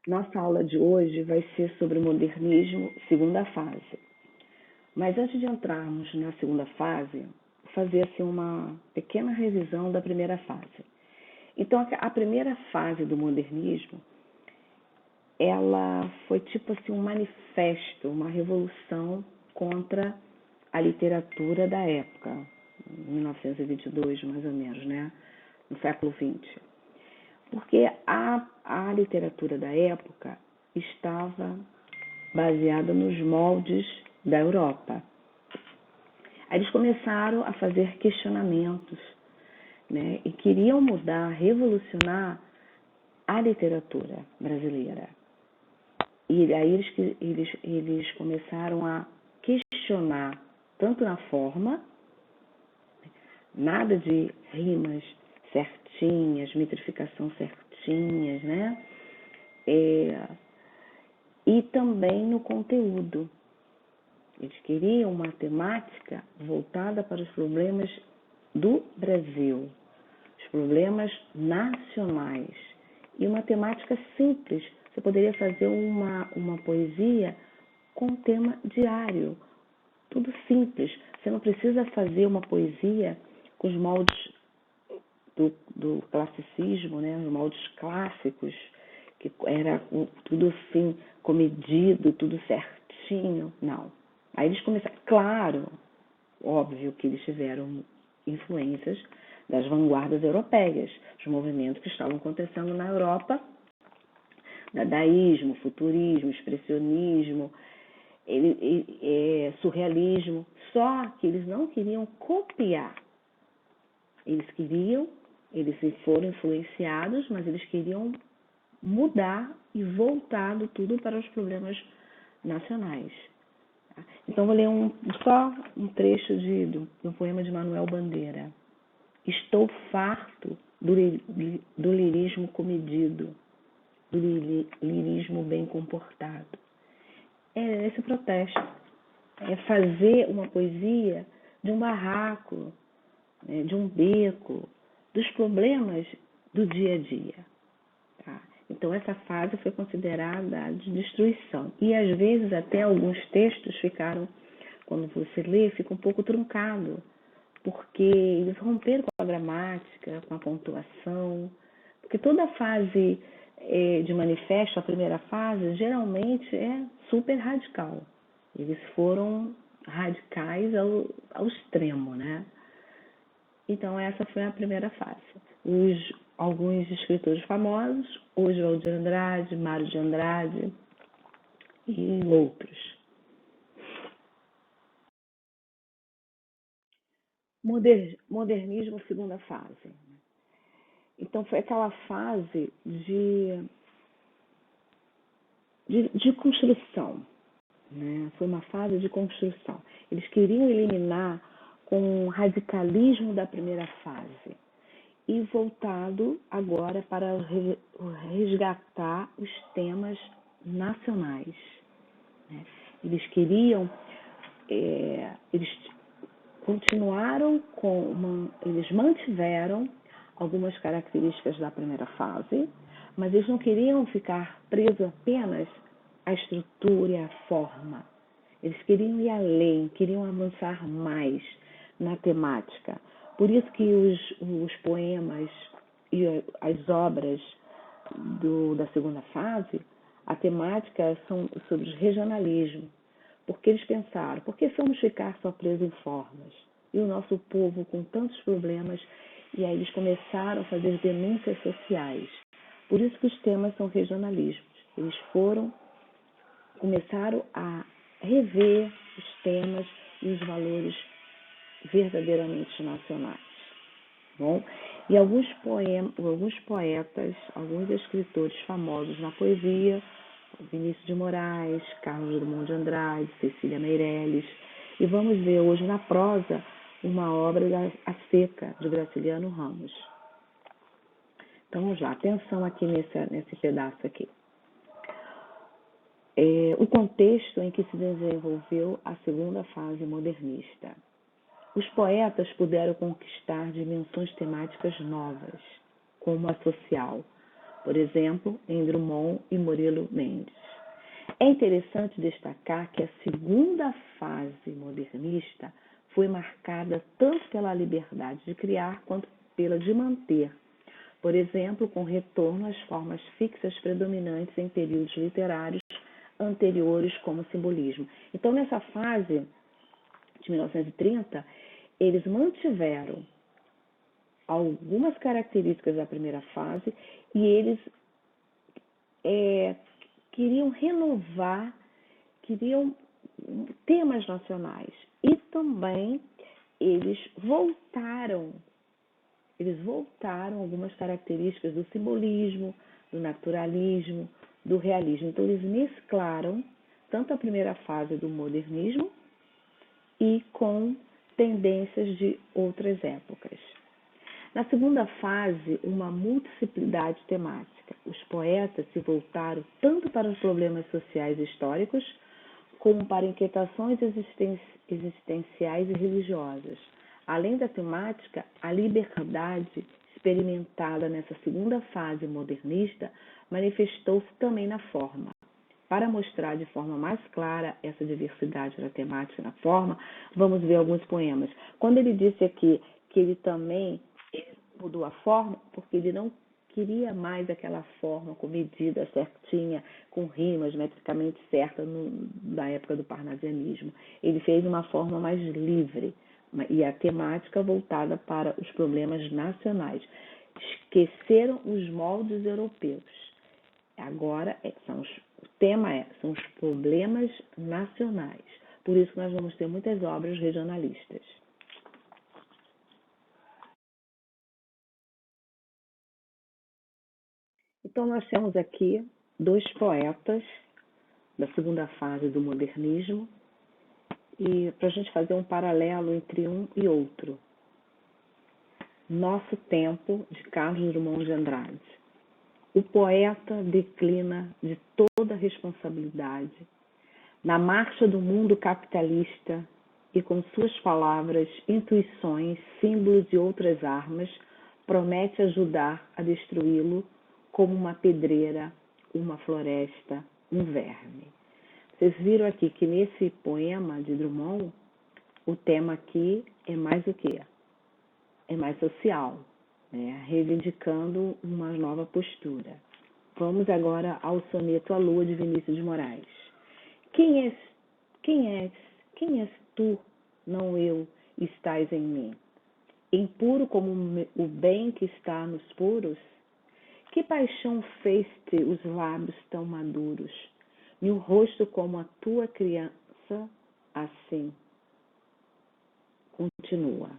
Nossa aula de hoje vai ser sobre o modernismo, segunda fase. Mas antes de entrarmos na segunda fase, vou fazer assim, uma pequena revisão da primeira fase. Então, a primeira fase do modernismo, ela foi tipo assim um manifesto, uma revolução contra a literatura da época, 1922 mais ou menos, né? No século XX. Porque a literatura da época estava baseada nos moldes da Europa. Aí eles começaram a fazer questionamentos, né, e queriam mudar, revolucionar a literatura brasileira. E aí eles começaram a questionar, tanto na forma, nada de rimas certinhas, metrificação certinhas, né? E também no conteúdo. Eles queriam uma temática voltada para os problemas do Brasil, os problemas nacionais. E uma temática simples. Você poderia fazer uma poesia com tema diário. Tudo simples. Você não precisa fazer uma poesia com os moldes do classicismo, né? Os moldes clássicos, que era tudo assim, comedido, tudo certinho. Não. Aí eles começaram, claro, óbvio que eles tiveram influências das vanguardas europeias, os movimentos que estavam acontecendo na Europa, dadaísmo, futurismo, expressionismo, surrealismo, só que eles não queriam copiar, eles foram influenciados, mas eles queriam mudar e voltar tudo para os problemas nacionais. Então, vou ler só um trecho do poema de Manuel Bandeira. Estou farto do lirismo comedido, do lirismo bem comportado. É esse protesto. É fazer uma poesia de um barraco, né, de um beco, dos problemas do dia a dia. Tá? Então, essa fase foi considerada de destruição. E, às vezes, até alguns textos ficaram, quando você lê, fica um pouco truncado, porque eles romperam com a gramática, com a pontuação, porque toda a fase de manifesto, a primeira fase, geralmente é super radical. Eles foram radicais ao extremo, né? Então, essa foi a primeira fase. Alguns escritores famosos, Oswald de Andrade, Mário de Andrade e outros. Modernismo, segunda fase. Então, foi aquela fase de construção, né? Foi uma fase de construção. Eles queriam eliminar com o radicalismo da primeira fase e voltado agora para resgatar os temas nacionais, né? Eles queriam, eles continuaram eles mantiveram algumas características da primeira fase, mas eles não queriam ficar presos apenas à estrutura e à forma. Eles queriam ir além, queriam avançar mais na temática. Por isso que os poemas e as obras da segunda fase, a temática são sobre o regionalismo. Porque eles pensaram, por que vamos ficar só presos em formas? E o nosso povo com tantos problemas, e aí eles começaram a fazer denúncias sociais. Por isso que os temas são regionalismos. Eles começaram a rever os temas e os valores verdadeiramente nacionais. Bom? E alguns poetas, alguns escritores famosos na poesia, Vinícius de Moraes, Carlos Drummond de Andrade, Cecília Meirelles. E vamos ver hoje na prosa uma obra da A Seca, de Graciliano Ramos. Então vamos lá, atenção aqui nesse pedaço aqui. O contexto em que se desenvolveu a segunda fase modernista. Os poetas puderam conquistar dimensões temáticas novas, como a social, por exemplo, em Drummond e Murilo Mendes. É interessante destacar que a segunda fase modernista foi marcada tanto pela liberdade de criar quanto pela de manter, por exemplo, com retorno às formas fixas predominantes em períodos literários anteriores, como simbolismo. Então, nessa fase de 1930, eles mantiveram algumas características da primeira fase e eles queriam renovar, queriam temas nacionais e também eles voltaram algumas características do simbolismo, do naturalismo, do realismo. Então eles mesclaram tanto a primeira fase do modernismo e com tendências de outras épocas. Na segunda fase, uma multiplicidade temática. Os poetas se voltaram tanto para os problemas sociais e históricos, como para inquietações existenciais e religiosas. Além da temática, a liberdade experimentada nessa segunda fase modernista manifestou-se também na forma. Para mostrar de forma mais clara essa diversidade da temática na forma, vamos ver alguns poemas. Quando ele disse aqui que ele também mudou a forma, porque ele não queria mais aquela forma com medida certinha, com rimas metricamente certas na época do parnasianismo. Ele fez uma forma mais livre e a temática voltada para os problemas nacionais. Esqueceram os moldes europeus. Agora, o tema são os problemas nacionais. Por isso que nós vamos ter muitas obras regionalistas. Então, nós temos aqui dois poetas da segunda fase do modernismo, e para a gente fazer um paralelo entre um e outro. Nosso Tempo, de Carlos Drummond de Andrade. O poeta declina de toda responsabilidade na marcha do mundo capitalista e com suas palavras, intuições, símbolos e outras armas, promete ajudar a destruí-lo como uma pedreira, uma floresta, um verme. Vocês viram aqui que nesse poema de Drummond, o tema aqui é mais o quê? É mais social, né? Reivindicando uma nova postura. Vamos agora ao soneto à Lua de Vinícius de Moraes. Quem és tu, não eu, estás em mim? Impuro como o bem que está nos puros? Que paixão fez-te os lábios tão maduros, e o rosto como a tua criança, assim continua.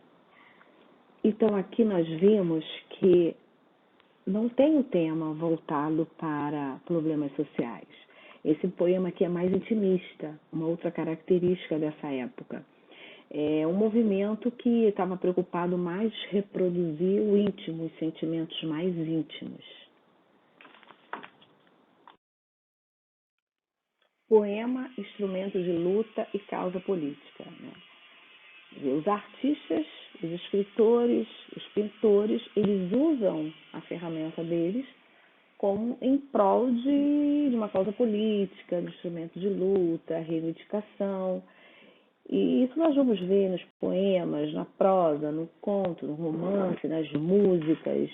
Então aqui nós vimos que não tem o tema voltado para problemas sociais. Esse poema aqui é mais intimista, uma outra característica dessa época. É um movimento que estava preocupado mais em reproduzir o íntimo, os sentimentos mais íntimos. Poema, instrumento de luta e causa política. Né? Os artistas, os escritores, os pintores, eles usam a ferramenta deles como em prol de uma causa política, de instrumento de luta, reivindicação. E isso nós vamos ver nos poemas, na prosa, no conto, no romance, nas músicas,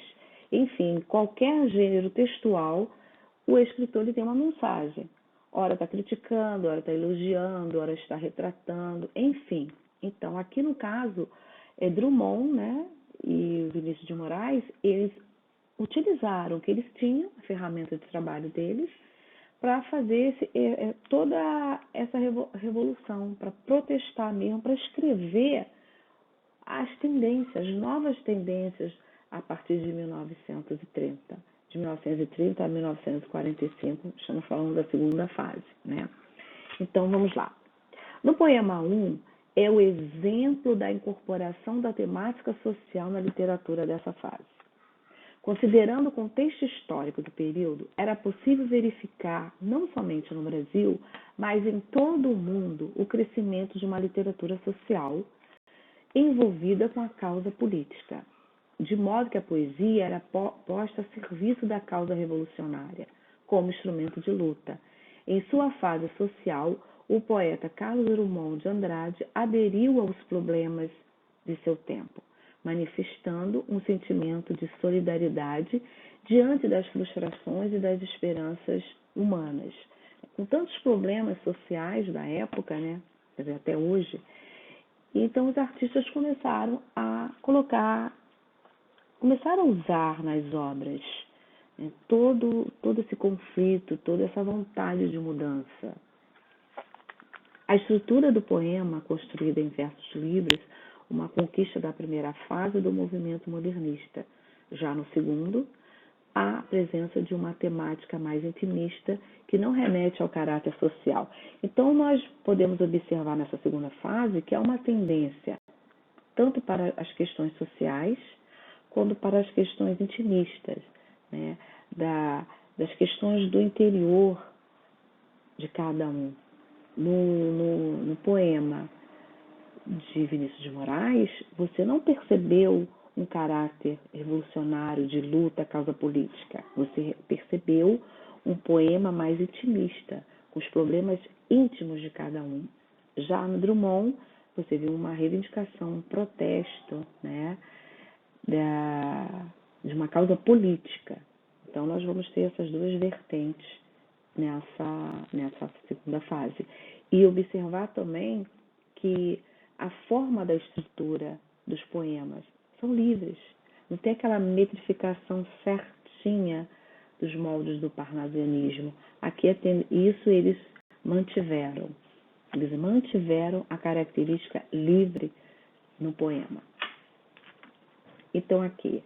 enfim, qualquer gênero textual, o escritor ele tem uma mensagem. Ora está criticando, ora está elogiando, ora está retratando, enfim. Então, aqui no caso, Drummond, né, e Vinícius de Moraes, eles utilizaram o que eles tinham, a ferramenta de trabalho deles, para fazer toda essa revolução, para protestar mesmo, para escrever as tendências, as novas tendências a partir de 1930. De 1930 a 1945, estamos falando da segunda fase, né? Então, vamos lá. No poema 1, é o exemplo da incorporação da temática social na literatura dessa fase. Considerando o contexto histórico do período, era possível verificar, não somente no Brasil, mas em todo o mundo, o crescimento de uma literatura social envolvida com a causa política. de modo que a poesia era posta a serviço da causa revolucionária, como instrumento de luta. Em sua fase social, o poeta Carlos Drummond de Andrade aderiu aos problemas de seu tempo, manifestando um sentimento de solidariedade diante das frustrações e das esperanças humanas. Com tantos problemas sociais da época, né, quer dizer, até hoje, então os artistas começaram a usar nas obras, né, todo esse conflito, toda essa vontade de mudança. A estrutura do poema, construída em versos livres, uma conquista da primeira fase do movimento modernista. Já no segundo, há a presença de uma temática mais intimista que não remete ao caráter social. Então, nós podemos observar nessa segunda fase que há uma tendência tanto para as questões sociais quanto para as questões intimistas, né? Das questões do interior de cada um. No poema de Vinícius de Moraes, você não percebeu um caráter revolucionário de luta à causa política. Você percebeu um poema mais intimista, com os problemas íntimos de cada um. Já no Drummond, você viu uma reivindicação, um protesto, né, de uma causa política. Então, nós vamos ter essas duas vertentes nessa segunda fase. E observar também que a forma da estrutura dos poemas são livres. Não tem aquela metrificação certinha dos moldes do parnasianismo. Aqui, isso eles mantiveram. Eles mantiveram a característica livre no poema. Então, aqui,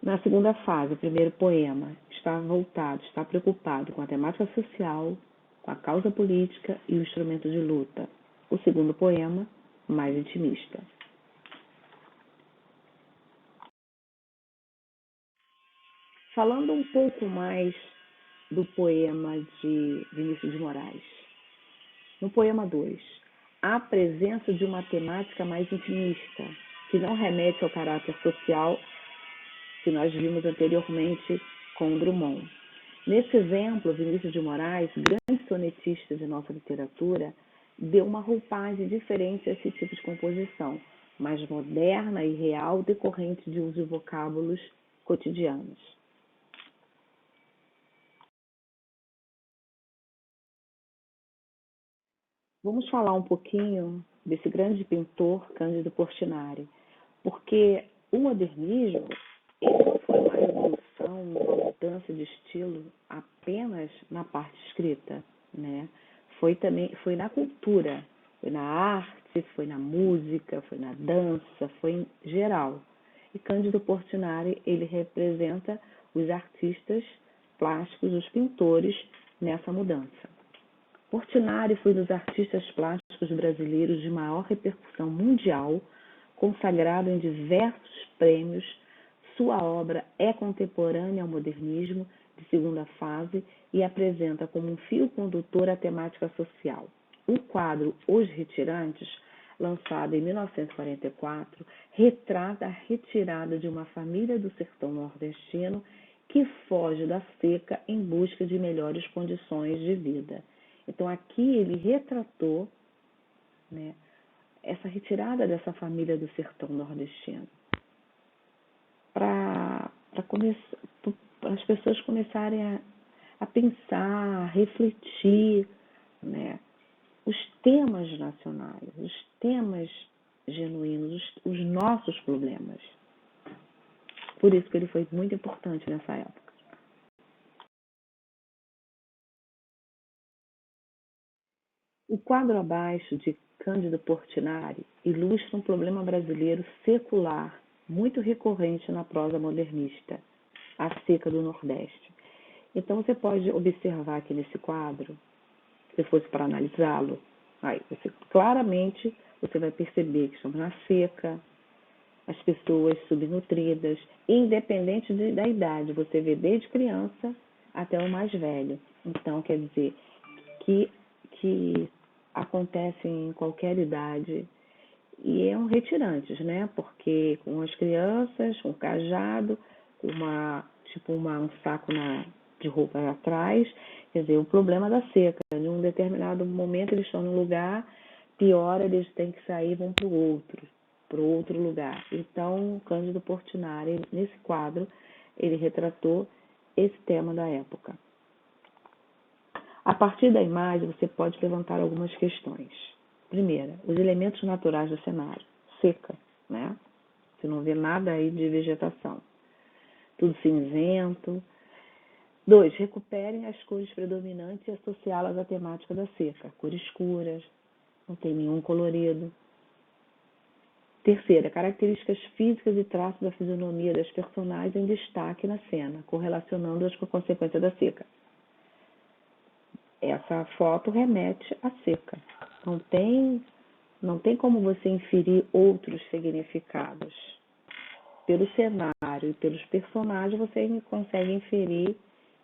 na segunda fase, o primeiro poema está preocupado com a temática social, com a causa política e o instrumento de luta. O segundo poema, mais intimista. Falando um pouco mais do poema de Vinícius de Moraes. No poema 2, há a presença de uma temática mais intimista, que não remete ao caráter social que nós vimos anteriormente com Drummond. Nesse exemplo, Vinícius de Moraes, grande sonetista de nossa literatura, deu uma roupagem diferente a esse tipo de composição, mais moderna e real, decorrente de uso de vocábulos cotidianos. Vamos falar um pouquinho desse grande pintor Cândido Portinari, porque o modernismo ele foi uma revolução, uma mudança de estilo apenas na parte escrita, né? Foi na cultura, foi na arte, foi na música, foi na dança, foi em geral. E Cândido Portinari, ele representa os artistas plásticos, os pintores nessa mudança. Portinari foi um dos artistas plásticos brasileiros de maior repercussão mundial, consagrado em diversos prêmios. Sua obra é contemporânea ao modernismo de segunda fase e apresenta como um fio condutor a temática social. O quadro Os Retirantes, lançado em 1944, retrata a retirada de uma família do sertão nordestino que foge da seca em busca de melhores condições de vida. Então, aqui ele retratou, né, essa retirada dessa família do sertão nordestino, para as pessoas começarem a pensar, a refletir, né, os temas nacionais, os temas genuínos, os nossos problemas. Por isso que ele foi muito importante nessa época. O quadro abaixo de Cândido Portinari ilustra um problema brasileiro secular muito recorrente na prosa modernista, a seca do Nordeste. Então, você pode observar aqui nesse quadro, se fosse para analisá-lo, claramente você vai perceber que estamos na seca, as pessoas subnutridas, independente da idade, você vê desde criança até o mais velho. Então, quer dizer que acontece em qualquer idade eram retirantes, né? Porque com as crianças, um cajado, um saco de roupa atrás, quer dizer, o problema da seca. Em um determinado momento eles estão num lugar, piora, eles têm que sair e vão para o outro lugar. Então, Cândido Portinari, nesse quadro, ele retratou esse tema da época. A partir da imagem, você pode levantar algumas questões. Primeira, os elementos naturais do cenário. Seca, né? Você não vê nada aí de vegetação. Tudo cinzento. 2, recuperem as cores predominantes e associá-las à temática da seca. Cores escuras, não tem nenhum colorido. Terceira, características físicas e traços da fisionomia das personagens em destaque na cena, correlacionando-as com a consequência da seca. Essa foto remete à seca. Não tem como você inferir outros significados. Pelo cenário e pelos personagens, você consegue inferir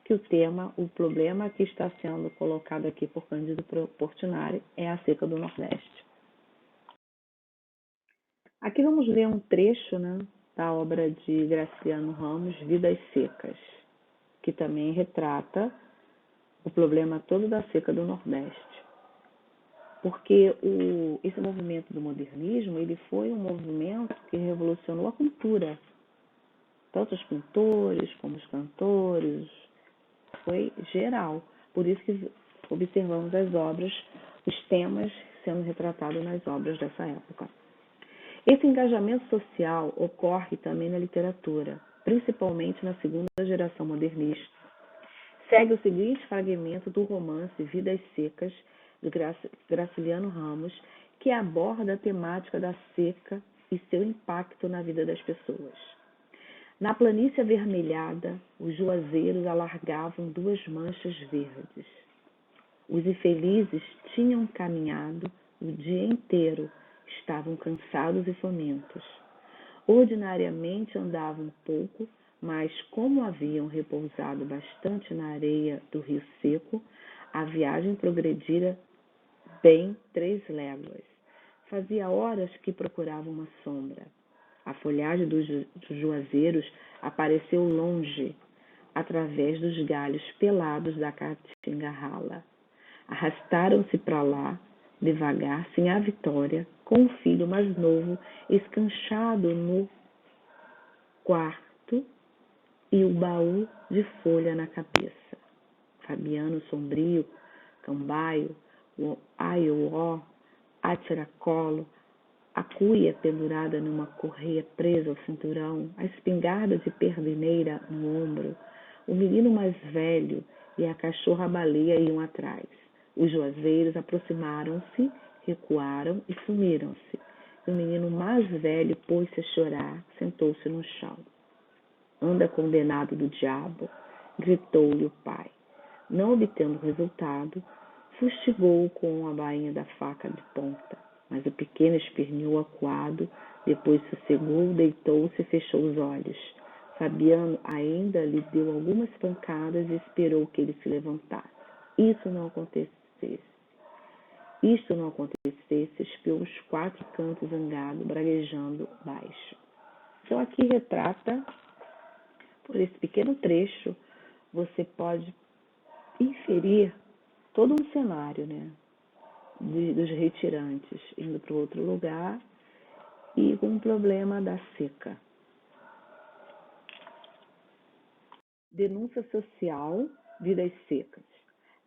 que o problema que está sendo colocado aqui por Cândido Portinari é a seca do Nordeste. Aqui vamos ver um trecho, né, da obra de Graciliano Ramos, Vidas Secas, que também retrata o problema todo da seca do Nordeste. Porque esse movimento do modernismo, ele foi um movimento que revolucionou a cultura. Tanto os pintores como os cantores, foi geral. Por isso que observamos as obras, os temas sendo retratados nas obras dessa época. Esse engajamento social ocorre também na literatura, principalmente na segunda geração modernista. Segue o seguinte fragmento do romance Vidas Secas, de Graciliano Ramos, que aborda a temática da seca e seu impacto na vida das pessoas. Na planície avermelhada, os juazeiros alargavam 2 manchas verdes. Os infelizes tinham caminhado o dia inteiro, estavam cansados e famintos. Ordinariamente andavam pouco, mas como haviam repousado bastante na areia do rio seco, a viagem progredira bem 3 léguas. Fazia horas que procuravam uma sombra. A folhagem dos juazeiros apareceu longe, através dos galhos pelados da caatinga rala. Arrastaram-se para lá, devagar, sem a Vitória, com o filho mais novo escanchado no quarto e o baú de folha na cabeça. Fabiano sombrio, cambaio, o aiuó, a tiracolo, a cuia pendurada numa correia presa ao cinturão, a espingarda de perdineira no ombro, o menino mais velho e a cachorra-baleia iam atrás. Os juazeiros aproximaram-se, recuaram e sumiram-se. O menino mais velho pôs-se a chorar, sentou-se no chão. Anda condenado do diabo, gritou-lhe o pai. Não obtendo resultado, fustigou-o com a bainha da faca de ponta, mas o pequeno esperneou acuado, depois sossegou, deitou-se e fechou os olhos. Fabiano ainda lhe deu algumas pancadas e esperou que ele se levantasse. Isto não acontecesse, espiou os 4 cantos zangado, braguejando baixo. Então aqui retrata, por esse pequeno trecho, você pode inferir todo um cenário, né, dos retirantes indo para outro lugar e com o problema da seca. Denúncia social, Vidas Secas.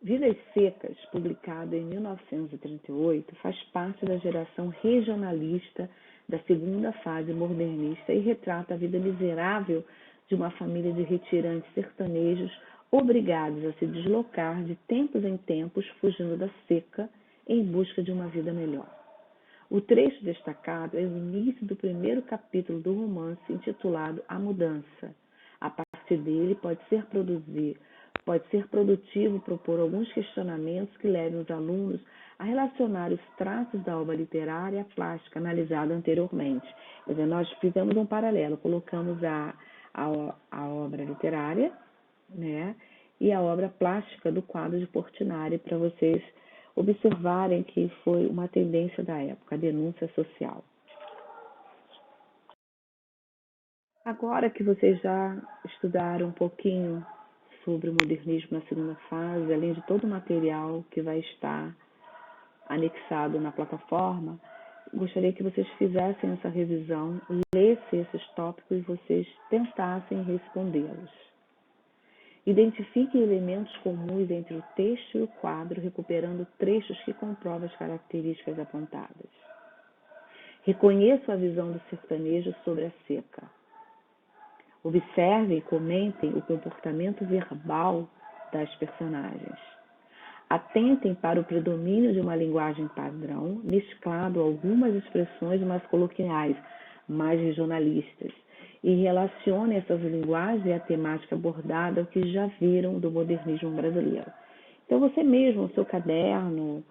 Vidas Secas, publicado em 1938, faz parte da geração regionalista da segunda fase modernista e retrata a vida miserável de uma família de retirantes sertanejos obrigados a se deslocar de tempos em tempos, fugindo da seca em busca de uma vida melhor. O trecho destacado é o início do primeiro capítulo do romance, intitulado A Mudança. A partir dele pode ser produtivo propor alguns questionamentos que levem os alunos a relacionar os traços da obra literária e a plástica analisada anteriormente. Quer dizer, nós fizemos um paralelo, colocamos a obra literária, né, e a obra plástica do quadro de Portinari para vocês observarem que foi uma tendência da época, a denúncia social. Agora que vocês já estudaram um pouquinho sobre o modernismo na segunda fase, além de todo o material que vai estar anexado na plataforma, gostaria que vocês fizessem essa revisão, lessem esses tópicos e vocês tentassem respondê-los. Identifiquem elementos comuns entre o texto e o quadro, recuperando trechos que comprovam as características apontadas. Reconheçam a visão do sertanejo sobre a seca. Observem e comentem o comportamento verbal das personagens. Atentem para o predomínio de uma linguagem padrão, mesclado a algumas expressões mais coloquiais, mais regionalistas, e relacionem essas linguagens à temática abordada, o que já viram do modernismo brasileiro. Então, você mesmo, no seu caderno,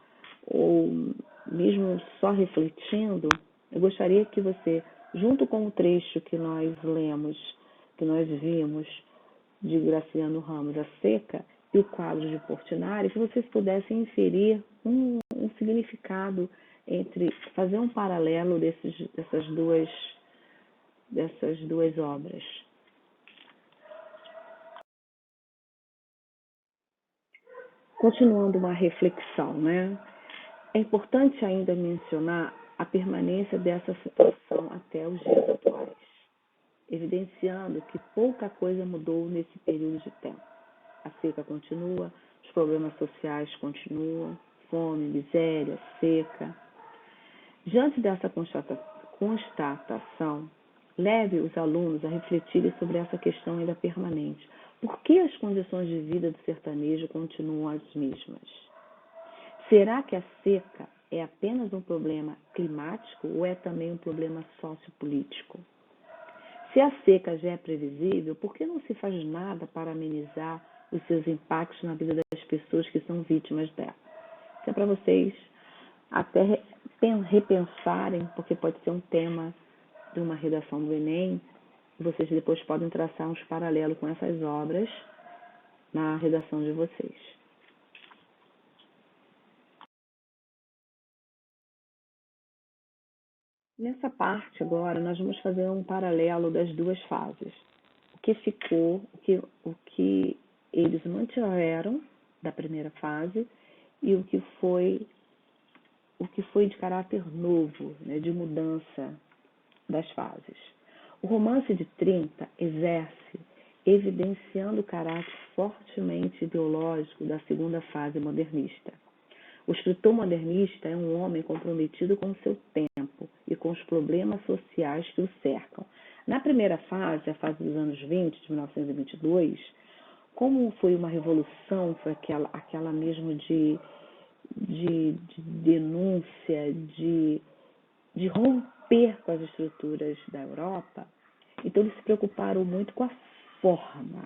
ou mesmo só refletindo, eu gostaria que você, junto com o trecho que nós lemos, que nós vimos, de Graciliano Ramos, A Seca, e o quadro de Portinari, que vocês pudessem inferir um significado entre, fazer um paralelo dessas duas obras. Continuando uma reflexão, né? É importante ainda mencionar a permanência dessa situação até os dias atuais, evidenciando que pouca coisa mudou nesse período de tempo. A seca continua, os problemas sociais continuam, fome, miséria, seca. Diante dessa constatação, leve os alunos a refletirem sobre essa questão ainda permanente. Por que as condições de vida do sertanejo continuam as mesmas? Será que a seca é apenas um problema climático ou é também um problema sociopolítico? Se a seca já é previsível, por que não se faz nada para amenizar os seus impactos na vida das pessoas que são vítimas dela? Isso é para vocês até repensarem, porque pode ser um tema de uma redação do Enem, vocês depois podem traçar uns paralelos com essas obras na redação de vocês. Nessa parte agora, nós vamos fazer um paralelo das duas fases. O que ficou, o que eles mantiveram da primeira fase e o que foi de caráter novo, né, de mudança das fases. O romance de 30 exerce, evidenciando o caráter fortemente ideológico da segunda fase modernista. O escritor modernista é um homem comprometido com o seu tempo e com os problemas sociais que o cercam. Na primeira fase, a fase dos anos 20, de 1922, como foi uma revolução, foi aquela mesmo de denúncia, de romper com as estruturas da Europa, então eles se preocuparam muito com a forma.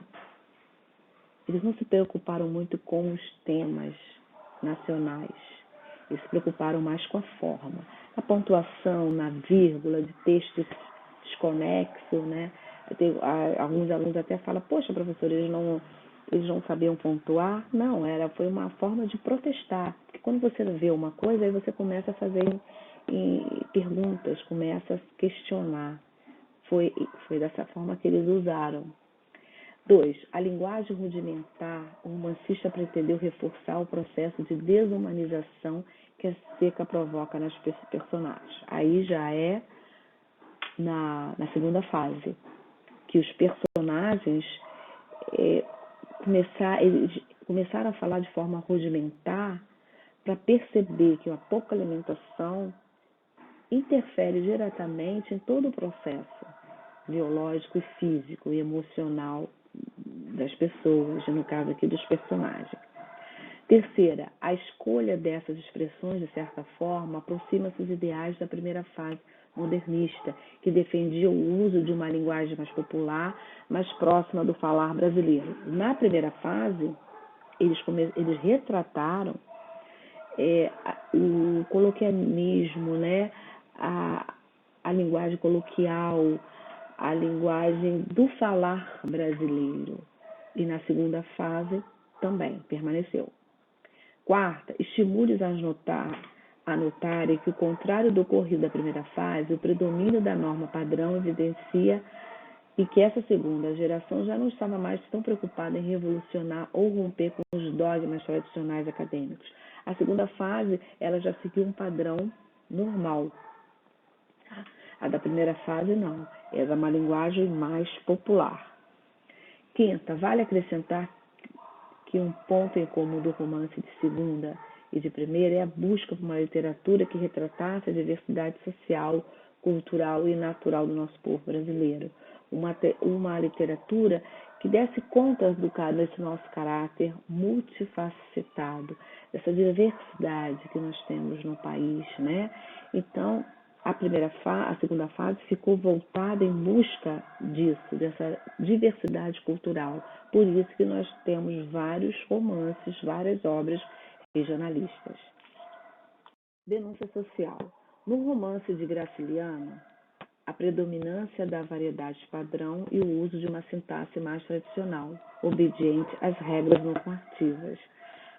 Eles não se preocuparam muito com os temas nacionais. Eles se preocuparam mais com a forma. A pontuação, na vírgula, de textos desconexo, né? Alguns alunos até falam, poxa, professor, eles não sabiam pontuar. Não, foi uma forma de protestar. Porque quando você vê uma coisa, aí você começa a fazer perguntas, começa a questionar. Foi dessa forma que eles usaram. 2. A linguagem rudimentar, o romancista pretendeu reforçar o processo de desumanização que a seca provoca nas personagens. Aí já é na segunda fase, que os personagens começaram a falar de forma rudimentar para perceber que a pouca alimentação interfere diretamente em todo o processo biológico, físico e emocional das pessoas, no caso aqui dos personagens. Terceira, a escolha dessas expressões, de certa forma, aproxima-se dos ideais da primeira fase modernista, que defendia o uso de uma linguagem mais popular, mais próxima do falar brasileiro. Na primeira fase, eles retrataram o coloquialismo, né? A linguagem coloquial, a linguagem do falar brasileiro. E na segunda fase também permaneceu. Quarta, estimule-os a notarem que, ao contrário do ocorrido da primeira fase, o predomínio da norma padrão evidencia e que essa segunda geração já não estava mais tão preocupada em revolucionar ou romper com os dogmas tradicionais acadêmicos. A segunda fase, ela já seguiu um padrão normal. A da primeira fase, não. Era uma linguagem mais popular. Quinta, vale acrescentar que um ponto em comum do romance de segunda e de primeira é a busca por uma literatura que retratasse a diversidade social, cultural e natural do nosso povo brasileiro. Uma literatura que desse conta desse nosso caráter multifacetado, dessa diversidade que nós temos no país, né? Então, a segunda fase ficou voltada em busca disso, dessa diversidade cultural. Por isso que nós temos vários romances, várias obras regionalistas. Denúncia social. No romance de Graciliano, a predominância da variedade padrão e o uso de uma sintaxe mais tradicional, obediente às regras normativas.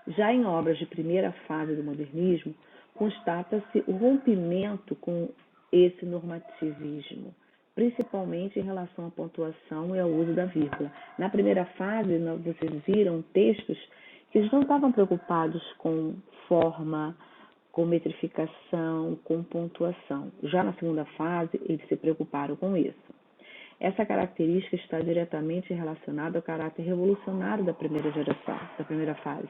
Já em obras de primeira fase do modernismo, constata-se o rompimento com esse normativismo, principalmente em relação à pontuação e ao uso da vírgula. Na primeira fase, vocês viram textos que eles não estavam preocupados com forma, com metrificação, com pontuação. Já na segunda fase, eles se preocuparam com isso. Essa característica está diretamente relacionada ao caráter revolucionário da primeira geração, da primeira fase.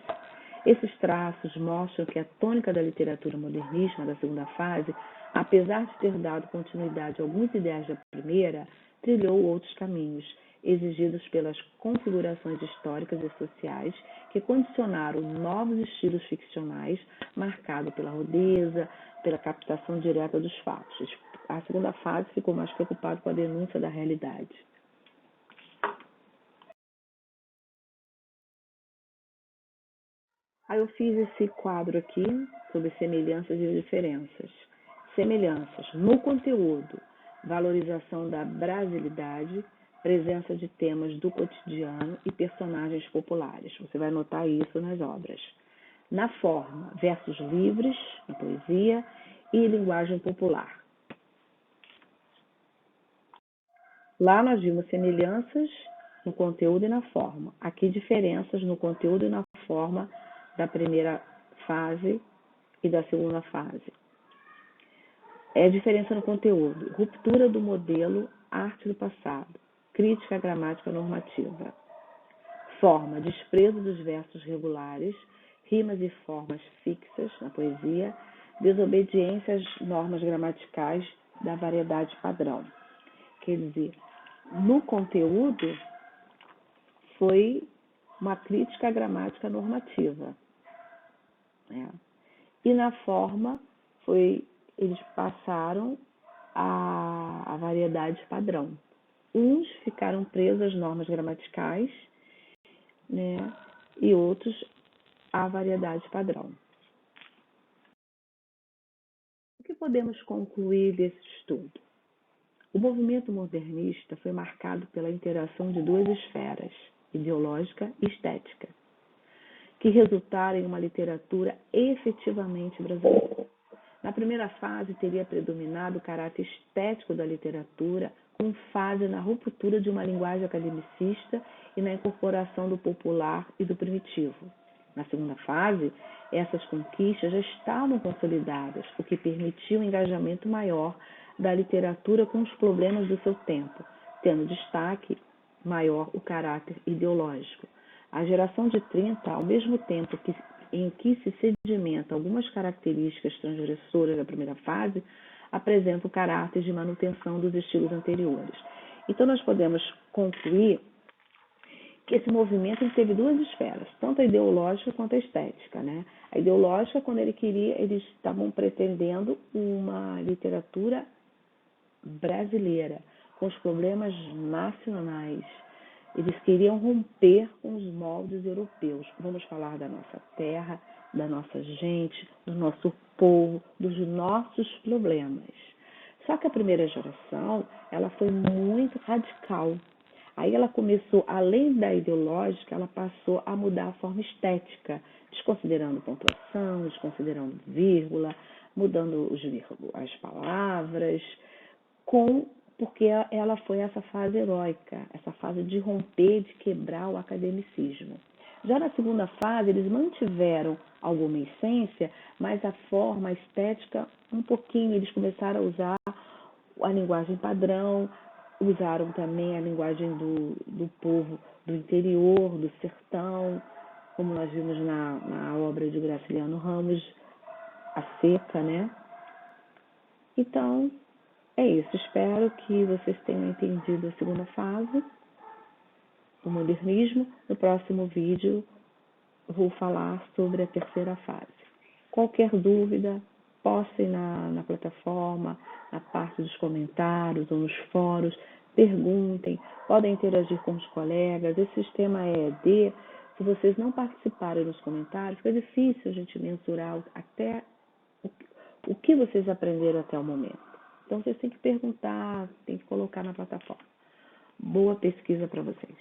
Esses traços mostram que a tônica da literatura modernista da segunda fase, apesar de ter dado continuidade a alguns ideais da primeira, trilhou outros caminhos, exigidos pelas configurações históricas e sociais que condicionaram novos estilos ficcionais, marcados pela rudeza, pela captação direta dos fatos. A segunda fase ficou mais preocupada com a denúncia da realidade. Aí eu fiz esse quadro aqui sobre semelhanças e diferenças. Semelhanças no conteúdo, valorização da brasilidade, presença de temas do cotidiano e personagens populares. Você vai notar isso nas obras. Na forma, versos livres, na poesia e linguagem popular. Lá nós vimos semelhanças no conteúdo e na forma. Aqui diferenças no conteúdo e na forma da primeira fase e da segunda fase. É diferença no conteúdo. Ruptura do modelo arte do passado. Crítica à gramática normativa. Forma, desprezo dos versos regulares, rimas e formas fixas na poesia, desobediência às normas gramaticais da variedade padrão. Quer dizer, no conteúdo foi uma crítica à gramática normativa. E na forma eles passaram a variedade padrão. Uns ficaram presos às normas gramaticais, né, e outros à variedade padrão. O que podemos concluir desse estudo? O movimento modernista foi marcado pela interação de duas esferas, ideológica e estética, que resultaram em uma literatura efetivamente brasileira. Na primeira fase, teria predominado o caráter estético da literatura, com ênfase na ruptura de uma linguagem academicista e na incorporação do popular e do primitivo. Na segunda fase, essas conquistas já estavam consolidadas, o que permitiu um engajamento maior da literatura com os problemas do seu tempo, tendo destaque maior o caráter ideológico. A geração de 30, ao mesmo tempo em que se sedimenta algumas características transgressoras da primeira fase, apresenta o caráter de manutenção dos estilos anteriores. Então, nós podemos concluir que esse movimento teve duas esferas, tanto a ideológica quanto a estética, né? A ideológica, quando eles estavam pretendendo uma literatura brasileira, com os problemas nacionais. Eles queriam romper com os moldes europeus. Vamos falar da nossa terra, da nossa gente, do nosso povo, dos nossos problemas. Só que a primeira geração, ela foi muito radical. Aí ela começou, além da ideológica, ela passou a mudar a forma estética, desconsiderando pontuação, desconsiderando vírgula, mudando as palavras, com porque ela foi essa fase heróica, essa fase de romper, de quebrar o academicismo. Já na segunda fase, eles mantiveram alguma essência, mas a forma, a estética, um pouquinho, eles começaram a usar a linguagem padrão, usaram também a linguagem do povo do interior, do sertão, como nós vimos na obra de Graciliano Ramos, A Seca, né? Então, é isso. Espero que vocês tenham entendido a segunda fase do modernismo. No próximo vídeo, vou falar sobre a terceira fase. Qualquer dúvida, postem na plataforma, na parte dos comentários ou nos fóruns, perguntem, podem interagir com os colegas. Esse sistema EAD, se vocês não participarem nos comentários, fica difícil a gente mensurar até o que vocês aprenderam até o momento. Então, vocês têm que perguntar, têm que colocar na plataforma. Boa pesquisa para vocês.